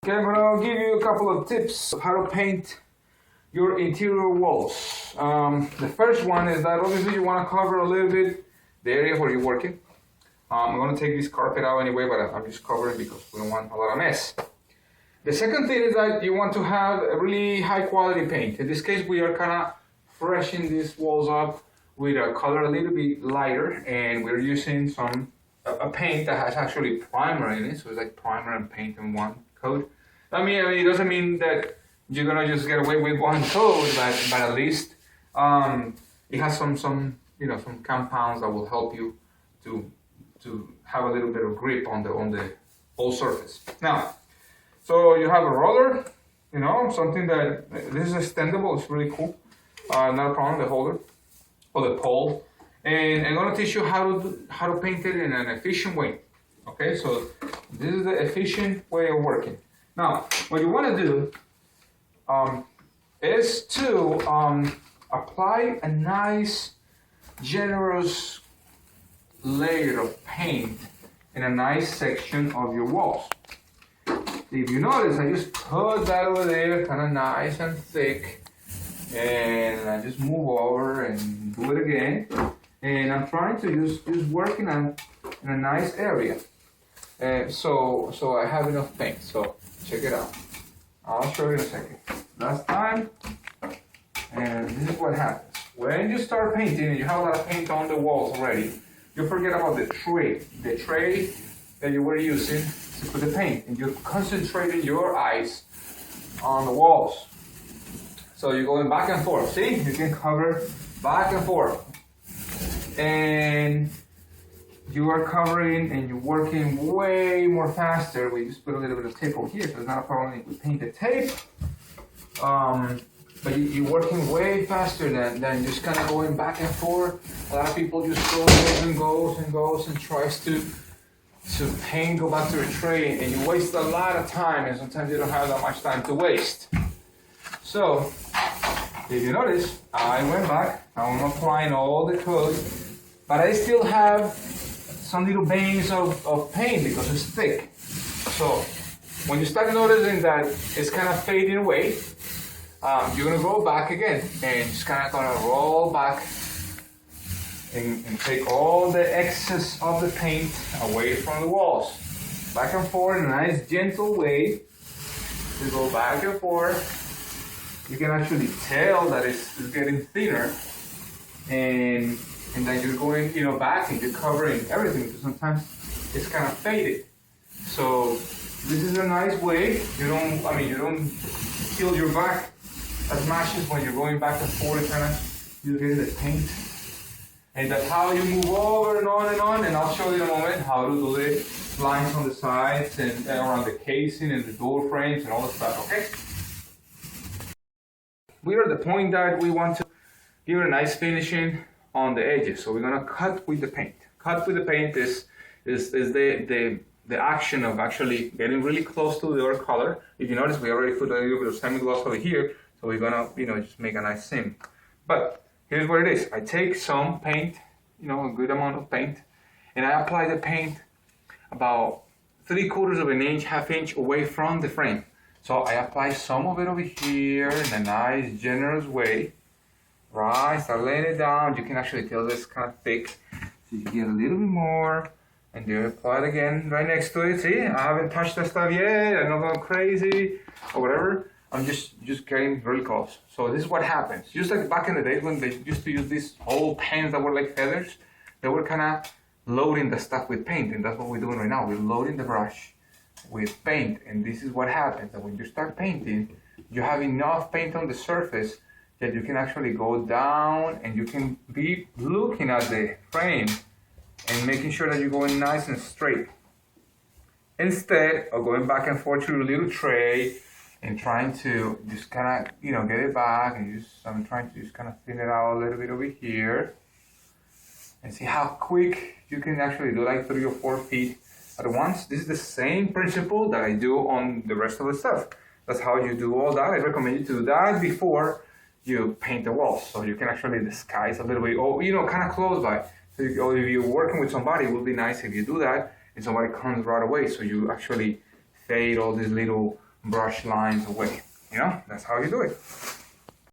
Okay, I'm gonna give you a couple of tips of how to paint your interior walls. The first one is that obviously you want to cover a little bit the area where you're working. I'm gonna take this carpet out anyway, but I'm just covering because we don't want a lot of mess. The second thing is that you want to have a really high quality paint. In this case, we are kind of freshening these walls up with a color a little bit lighter, and we're using a paint that has actually primer in it, so it's like primer and paint in one coat. I mean, it doesn't mean that you're gonna just get away with one coat, but at least it has some compounds that will help you to have a little bit of grip on the whole surface. Now, so you have a roller, something that this is extendable. It's really cool. Not a problem. The holder or the pole, and I'm gonna teach you how to paint it in an efficient way. Okay, so this is the efficient way of working. Now, what you want to do is to apply a nice, generous layer of paint in a nice section of your walls. If you notice, I just put that over there, kind of nice and thick, and I just move over and do it again. And I'm trying to just work in a nice area, so I have enough paint. So check it out. I'll show you in a second. Last time, and this is what happens when you start painting and you have a lot of paint on the walls already. You forget about the tray that you were using to put the paint, and you're concentrating your eyes on the walls. So you're going back and forth. See, you can cover back and forth, and you are covering and you're working way more faster. We just put a little bit of tape over here, so it's not a problem if we paint the tape. But you're working way faster than just kind of going back and forth. A lot of people just goes and tries to paint, go back to the tray, and you waste a lot of time, and sometimes you don't have that much time to waste. So, if you notice, I went back, I'm applying all the coat, but I still have some little veins of paint because it's thick. So, when you start noticing that it's kind of fading away, you're gonna go back again and just kind of gonna roll back and take all the excess of the paint away from the walls. Back and forth in a nice gentle way. You go back and forth. You can actually tell that it's getting thinner, and then you're going back and you're covering everything, because sometimes it's kind of faded. So this is a nice way. You don't kill your back as much as when you're going back and forth, kind of you're getting the paint. And that's how you move over and on, and I'll show you in a moment how to do the lines on the sides and around the casing and the door frames and all that stuff, okay? We are at the point that we want to give it a nice finishing on the edges, so we're gonna cut with the paint. Cut with the paint is the action of actually getting really close to the other color. If you notice, we already put a little bit of semi-gloss over here, so we're gonna just make a nice seam. But here's what it is. I take some paint, a good amount of paint, and I apply the paint about 3/4 of an inch, half inch away from the frame. So I apply some of it over here in a nice, generous way. Right, start laying it down. You can actually tell this kind of thick. So you get a little bit more, and you apply it again right next to it. See, I haven't touched that stuff yet. I'm not going crazy or whatever. I'm just getting really close. So this is what happens. Just like back in the days when they used to use these old pens that were like feathers, they were kind of loading the stuff with paint, and that's what we're doing right now. We're loading the brush with paint, and this is what happens. That when you start painting, you have enough paint on the surface that you can actually go down and you can be looking at the frame and making sure that you're going nice and straight, instead of going back and forth to your little tray and trying to just kind of get it back, and I'm trying to just kind of thin it out a little bit over here, and see how quick you can actually do, like 3 or 4 feet at once. This is the same principle that I do on the rest of the stuff. That's how you do all that. I recommend you to do that before you paint the walls, so you can actually disguise a little bit, or kind of close by. So if you're working with somebody, it would be nice if you do that and somebody comes right away, so you actually fade all these little brush lines away. You know, that's how you do it.